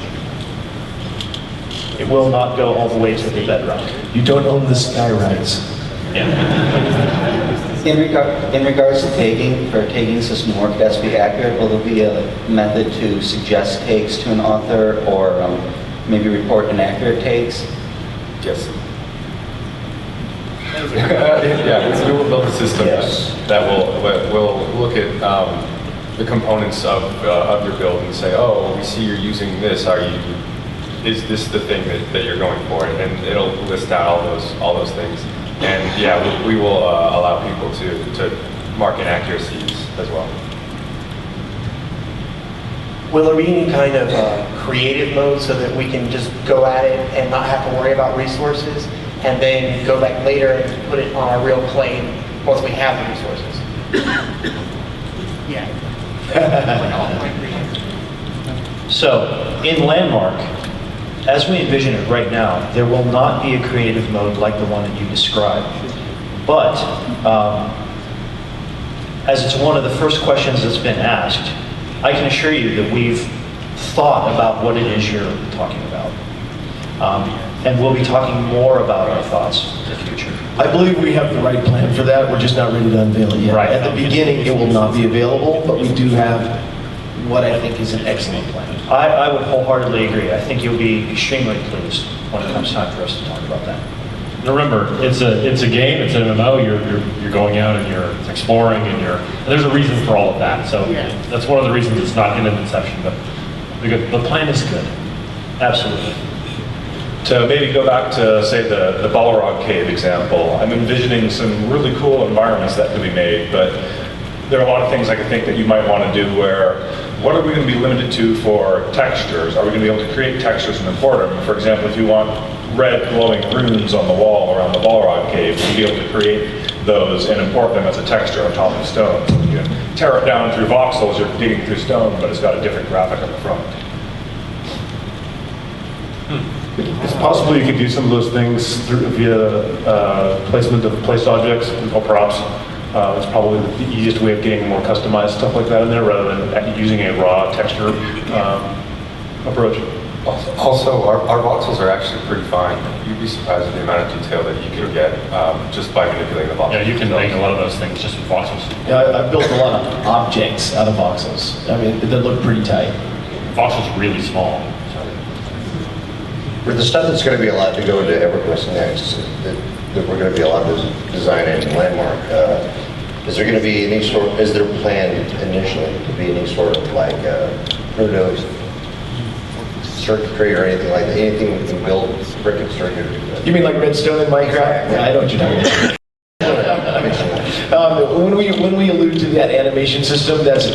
It will not go all the way to the bedrock. You don't own the sky rights. Yeah. In regards to tagging, for tagging system to work, it has to be accurate. Will there be a method to suggest takes to an author, or maybe report inaccurate takes? Yes. Yeah, we will build a system that will look at the components of your build and say, oh, we see you're using this. Is this the thing that you're going for? And it'll list out all those things. And yeah, we will allow people to mark inaccuracies as well. Will there be any kind of creative mode so that we can just go at it and not have to worry about resources, and then go back later and put it on our real claim once we have the resources? Yeah. So, in Landmark, as we envision it right now, there will not be a creative mode like the one that you described. But, as it's one of the first questions that's been asked, I can assure you that we've thought about what it is you're talking about. And we'll be talking more about our thoughts in the future. I believe we have the right plan for that. We're just not ready to unveil it yet. Right. At the beginning, it will not be available, but we do have what I think is an excellent plan. I would wholeheartedly agree. I think you'll be extremely pleased when it comes time for us to talk about that. Remember, it's a game, it's an MMO. You're going out and you're exploring, and there's a reason for all of that. So that's one of the reasons it's not in an inception. But the plan is good. Absolutely. To maybe go back to, say, the Balrog Cave example, I'm envisioning some really cool environments that could be made, but there are a lot of things I can think that you might want to do where, what are we going to be limited to for textures? Are we going to be able to create textures and import them? For example, if you want red glowing runes on the wall around the Balrog Cave, you'll be able to create those and import them as a texture on top of stone. So you can tear it down through voxels, you're digging through stone, but it's got a different graphic on the front. It's possible you could do some of those things via placement of placed objects or props. It's probably the easiest way of getting more customized stuff like that in there rather than using a raw texture approach. Also, our voxels are actually pretty fine. You'd be surprised at the amount of detail that you can get just by manipulating the voxels. Yeah, you can make a lot of those things just with voxels. Yeah, I've built a lot of objects out of voxels. I mean, they look pretty tight. Voxels really small. For the stuff that's going to be allowed to go into EverQuest Next, that we're going to be allowed to design in Landmark, is there going to be any sort? Is there planned initially to be any sort of like, who knows, circuitry or anything like that? Anything we can build brick and circuit? You mean like redstone in Minecraft? Yeah, I know what you're talking about. When we allude to that animation system, that's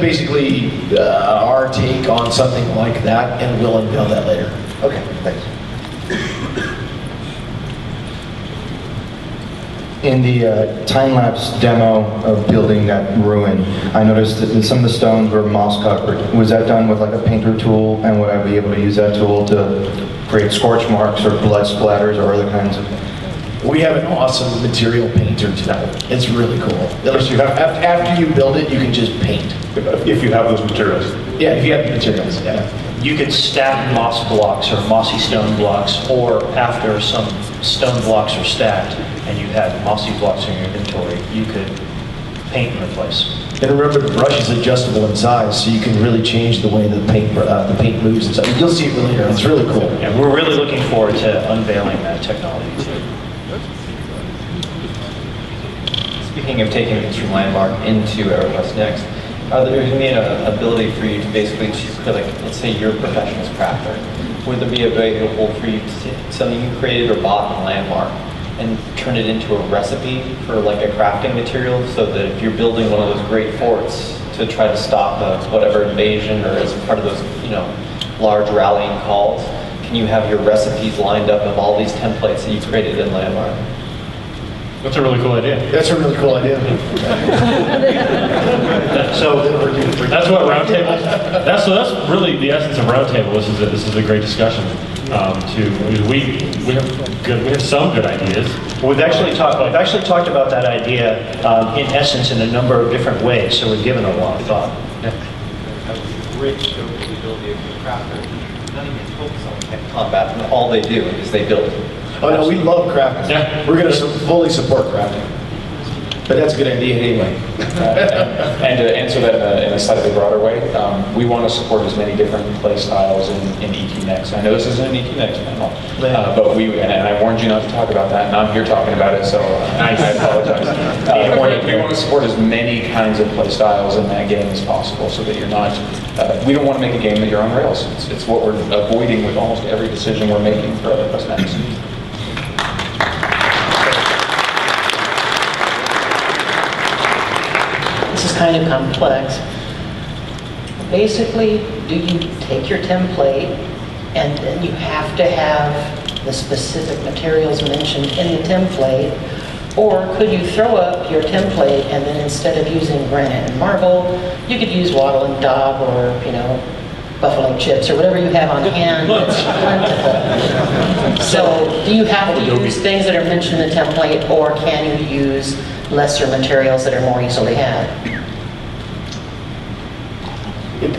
basically our take on something like that, and we'll unveil that later. Okay, thanks. In the time-lapse demo of building that ruin, I noticed that some of the stones were moss-covered. Was that done with like a painter tool, and would I be able to use that tool to create scorch marks or blood splatters or other kinds of... We have an awesome material painter today. It's really cool. After you build it, you can just paint. If you have those materials. Yeah, if you have the materials, yeah. You could stack moss blocks or mossy stone blocks, or after some stone blocks are stacked and you have mossy blocks in your inventory, you could paint and replace. And remember, the brush is adjustable in size, so you can really change the way the paint moves and stuff. You'll see it later. It's really cool. And we're really looking forward to unveiling that technology too. Speaking of taking things from Landmark into EverQuest Next, are there going to be an ability for you to basically, like, let's say you're a professional crafter, would there be available for you to take something you created or bought in Landmark and turn it into a recipe for like a crafting material, so that if you're building one of those great forts to try to stop whatever invasion or as part of those, large rallying calls, can you have your recipes lined up of all these templates that you created in Landmark? That's a really cool idea. That's a really cool idea. So that's what Roundtable. That's really the essence of Roundtable. This is a great discussion. We have some good ideas. We've actually talked about that idea in essence in a number of different ways. So we've given it a lot of thought. Great ability of the crafter. None even focus on combat, and all they do is they build. Oh no, we love crafting. Yeah. We're going to fully support crafting. But that's a good idea anyway. And to answer that in a slightly broader way, we want to support as many different play styles in EQN. I know this isn't an EQN panel, but and I warned you not to talk about that, and I'm here talking about it, so I apologize. We want to support as many kinds of play styles in that game as possible, so that you're not. We don't want to make a game that you're on rails. It's what we're avoiding with almost every decision we're making for EverQuest Next. This is kind of complex. Basically, do you take your template and then you have to have the specific materials mentioned in the template, or could you throw up your template and then instead of using granite and marble, you could use wattle and daub or, buffalo chips or whatever you have on hand that's plentiful. So do you have to use things that are mentioned in the template, or can you use lesser materials that are more easily had?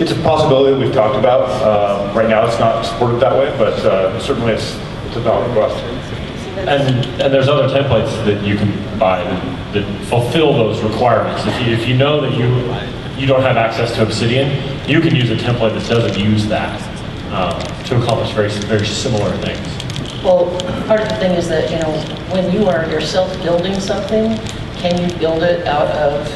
It's a possibility that we've talked about. Right now, it's not supported that way, but certainly it's a valid request. And there's other templates that you can buy that fulfill those requirements. If you know that you don't have access to Obsidian, you can use a template that doesn't use that to accomplish very similar things. Well, part of the thing is that, when you are yourself building something, can you build it out of,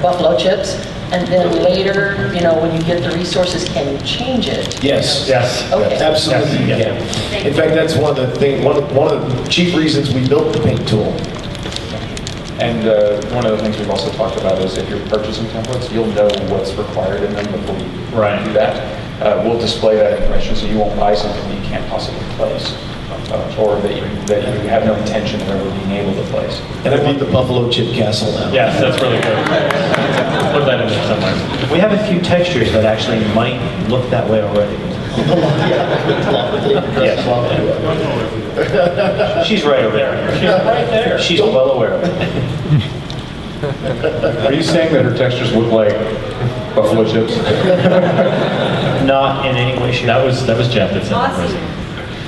buffalo chips? And then later, when you get the resources, can you change it? Yes. Yes. Okay. Absolutely, you can. In fact, that's one of the chief reasons we built the paint tool. And one of the things we've also talked about is if you're purchasing templates, you'll know what's required in them before you do that. We'll display that information so you won't buy something that you can't possibly place, or that you have no intention of ever being able to place. And I want the buffalo chip castle now. Yes, that's really good. Put that in there somewhere. We have a few textures that actually might look that way already. She's right over there. She's right there. She's well aware of it. Are you saying that her textures look like buffalo chips? Not in any way, shape. That was Jeff that said that.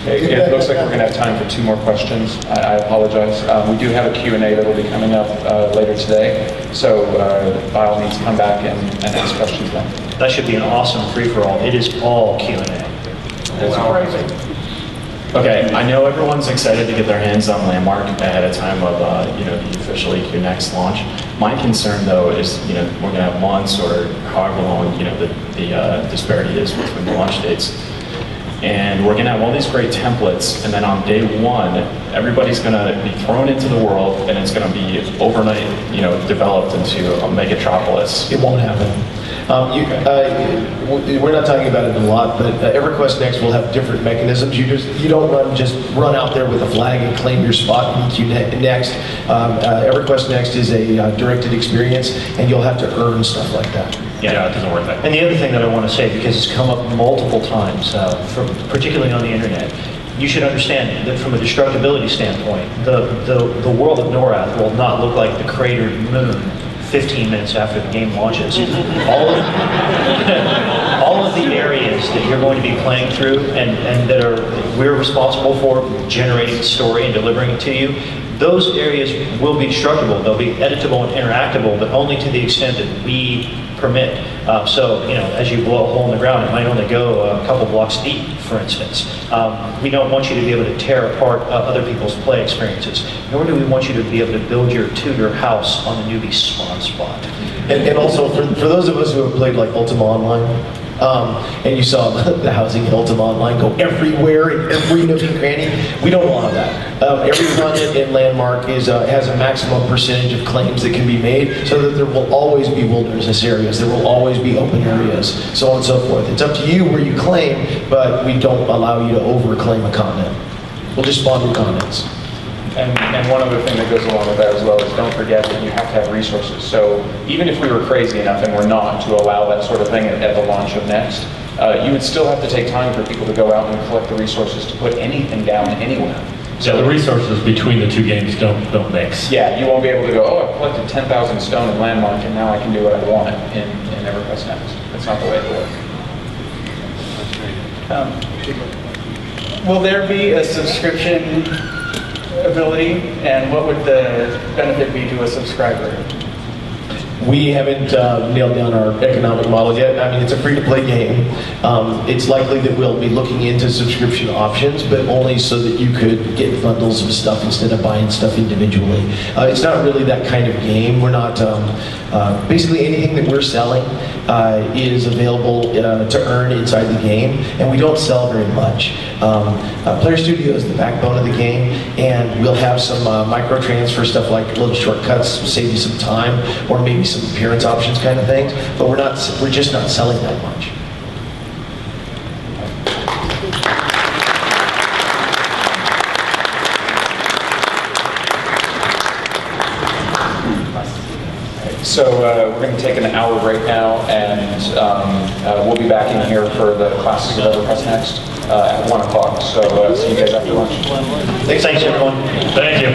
It looks like we're going to have time for 2 more questions. I apologize. We do have a Q&A that will be coming up later today, so by all means come back and ask questions then. That should be an awesome free-for-all. It is all Q&A. That's crazy. Okay, I know everyone's excited to get their hands on Landmark ahead of time of the official EQ Next launch. My concern though is we're going to have months or however long the disparity is between the launch dates. And we're going to have all these great templates, and then on day 1, everybody's going to be thrown into the world, and it's going to be overnight, developed into a megatropolis. It won't happen. We're not talking about it a lot, but EverQuest Next will have different mechanisms. You don't just run out there with a flag and claim your spot in EQ Next. EverQuest Next is a directed experience, and you'll have to earn stuff like that. Yeah, it doesn't work that way. And the other thing that I want to say, because it's come up multiple times, particularly on the internet, you should understand that from a destructibility standpoint, the world of Norath will not look like the cratered moon 15 minutes after the game launches. All of the areas that you're going to be playing through and that we're responsible for generating the story and delivering it to you, those areas will be destructible. They'll be editable and interactable, but only to the extent that we permit. So, as you blow a hole in the ground, it might only go a couple blocks deep, for instance. We don't want you to be able to tear apart other people's play experiences, nor do we want you to be able to build your Tudor house on the newbie spawn spot. And also, for those of us who have played like Ultima Online, and you saw the housing in Ultima Online go everywhere, in every nook and cranny, we don't allow that. Every continent in Landmark has a maximum percentage of claims that can be made, so that there will always be wilderness areas, there will always be open areas, so on and so forth. It's up to you where you claim, but we don't allow you to over-claim a continent. We'll just spawn new continents. And one other thing that goes along with that as well is don't forget that you have to have resources. So even if we were crazy enough, and we're not, to allow that sort of thing at the launch of Next, you would still have to take time for people to go out and collect the resources to put anything down anywhere. So the resources between the 2 games don't mix. Yeah, you won't be able to go, oh, I've collected 10,000 stone in Landmark, and now I can do what I want in EverQuest Next. That's not the way it works. Will there be a subscription ability, and what would the benefit be to a subscriber? We haven't nailed down our economic model yet. I mean, it's a free-to-play game. It's likely that we'll be looking into subscription options, but only so that you could get bundles of stuff instead of buying stuff individually. It's not really that kind of game. We're not, basically anything that we're selling is available to earn inside the game, and we don't sell very much. Player Studio is the backbone of the game, and we'll have some micro-transfer stuff like little shortcuts, save you some time, or maybe some appearance options kind of things, but we're just not selling that much. So we're going to take an hour break now, and we'll be back in here for the classes of EverQuest Next at 1 o'clock. So see you guys after lunch. Thanks everyone. Thank you.